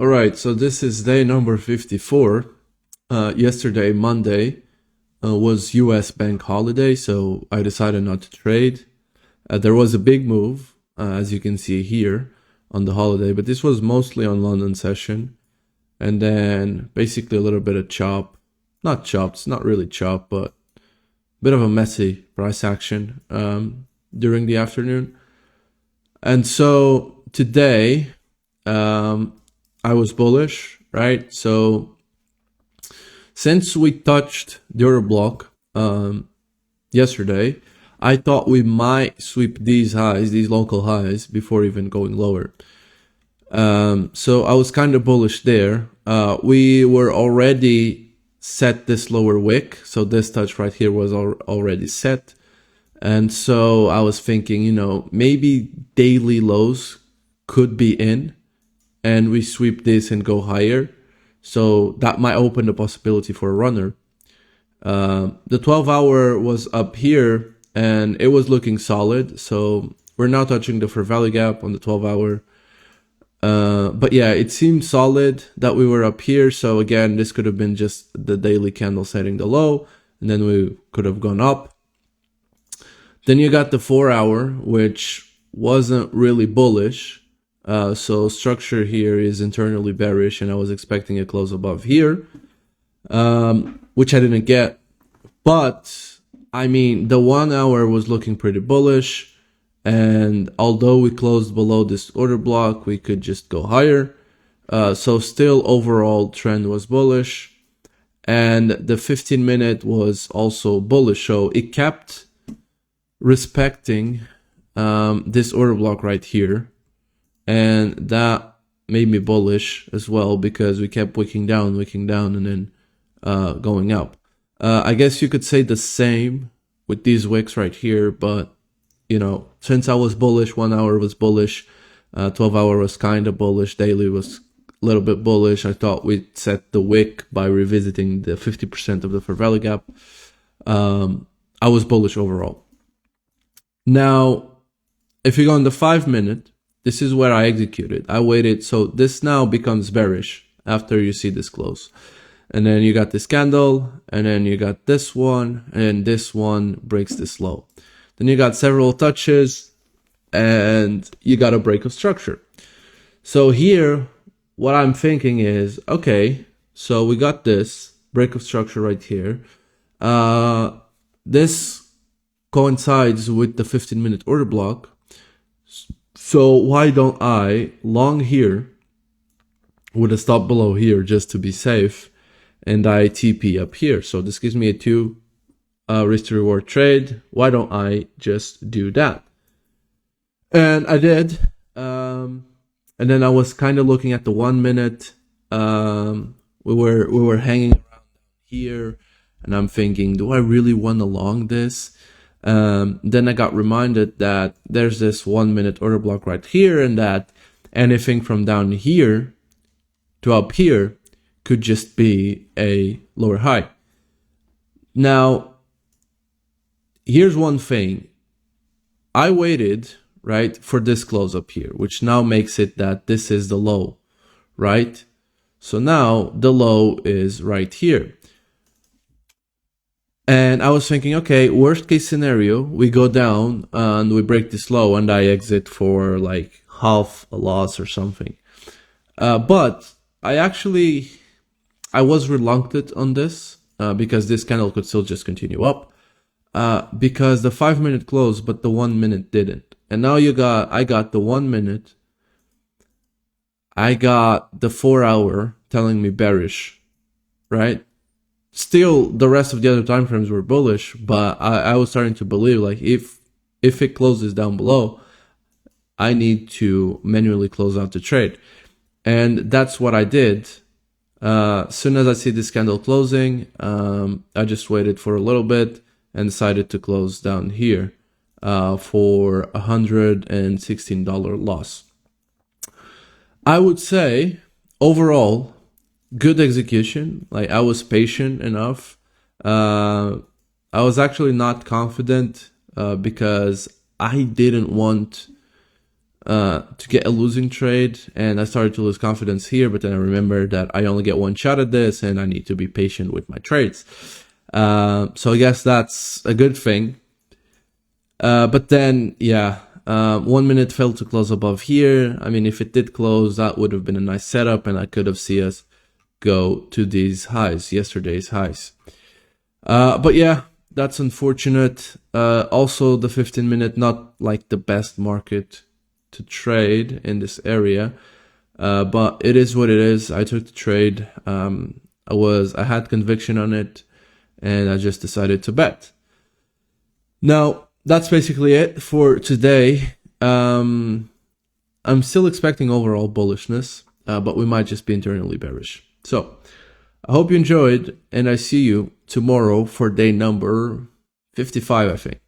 All right, so this is day number 54. Yesterday, Monday, was US bank holiday, so I decided not to trade. There was a big move, as you can see here on the holiday, but this was mostly on London session. And then basically a little bit of chop. Not chopped, it's not really chop, but a bit of a messy price action during the afternoon. And so today, I was bullish, right? So since we touched the order block yesterday, I thought we might sweep these highs, these local highs, before even going lower. So I was kind of bullish there. We were already set this lower wick, so this touch right here was already set. And so I was thinking, maybe daily lows could be in and we sweep this and go higher. So that might open the possibility for a runner. The 12-hour was up here and it was looking solid. So we're now touching the fair value gap on the 12-hour. But yeah, it seemed solid that we were up here. So again, this could have been just the daily candle setting the low, and then we could have gone up. Then you got the 4-hour, which wasn't really bullish. So structure here is internally bearish, and I was expecting a close above here, which I didn't get. But I mean, the 1-hour was looking pretty bullish. And although we closed below this order block, we could just go higher. So still overall trend was bullish. And the 15-minute was also bullish. So it kept respecting this order block right here. And that made me bullish as well because we kept wicking down, and then going up. I guess you could say the same with these wicks right here, but since I was bullish, 1-hour was bullish, 12-hour was kind of bullish, daily was a little bit bullish. I thought we'd set the wick by revisiting the 50% of the fair value gap. I was bullish overall. Now, if you go on the 5-minute, this is where I executed. I waited, so this now becomes bearish after you see this close. And then you got this candle, and then you got this one, and this one breaks this low. Then you got several touches and you got a break of structure. So here, what I'm thinking is, okay, so we got this break of structure right here. This coincides with the 15-minute order block. So why don't I long here with a stop below here just to be safe, and I TP up here. So this gives me a 2 risk to reward trade. Why don't I just do that? And I did. And then I was kind of looking at the 1-minute. We were hanging around here, and I'm thinking, do I really want to long this? Then I got reminded that there's this 1-minute order block right here, and that anything from down here to up here could just be a lower high. Now, here's one thing. I waited, right, for this close up here, which now makes it that this is the low, right? So now the low is right here. And I was thinking, okay, worst case scenario, we go down and we break this low and I exit for like half a loss or something. But I was reluctant on this because this candle could still just continue up. Because the 5-minute closed, but the 1-minute didn't. And now I got the 1-minute. I got the 4-hour telling me bearish, right? Still, the rest of the other time frames were bullish, but I was starting to believe, like, if it closes down below, I need to manually close out the trade. And that's what I did. As soon as I see this candle closing, I just waited for a little bit and decided to close down here for $116 loss. I would say overall good execution. Like, I was patient enough. I was actually not confident because I didn't want to get a losing trade, and I started to lose confidence here, but then I remembered that I only get one shot at this and I need to be patient with my trades. So I guess that's a good thing. But then, yeah, 1 minute failed to close above here. I mean, if it did close, that would have been a nice setup, and I could have seen us go to these highs, yesterday's highs. But yeah, that's unfortunate. Also, the 15-minute, not like the best market to trade in this area, but it is what it is. I took the trade. I had conviction on it, and I just decided to bet. Now, that's basically it for today. I'm still expecting overall bullishness, but we might just be internally bearish. So I hope you enjoyed, and I see you tomorrow for day number 55, I think.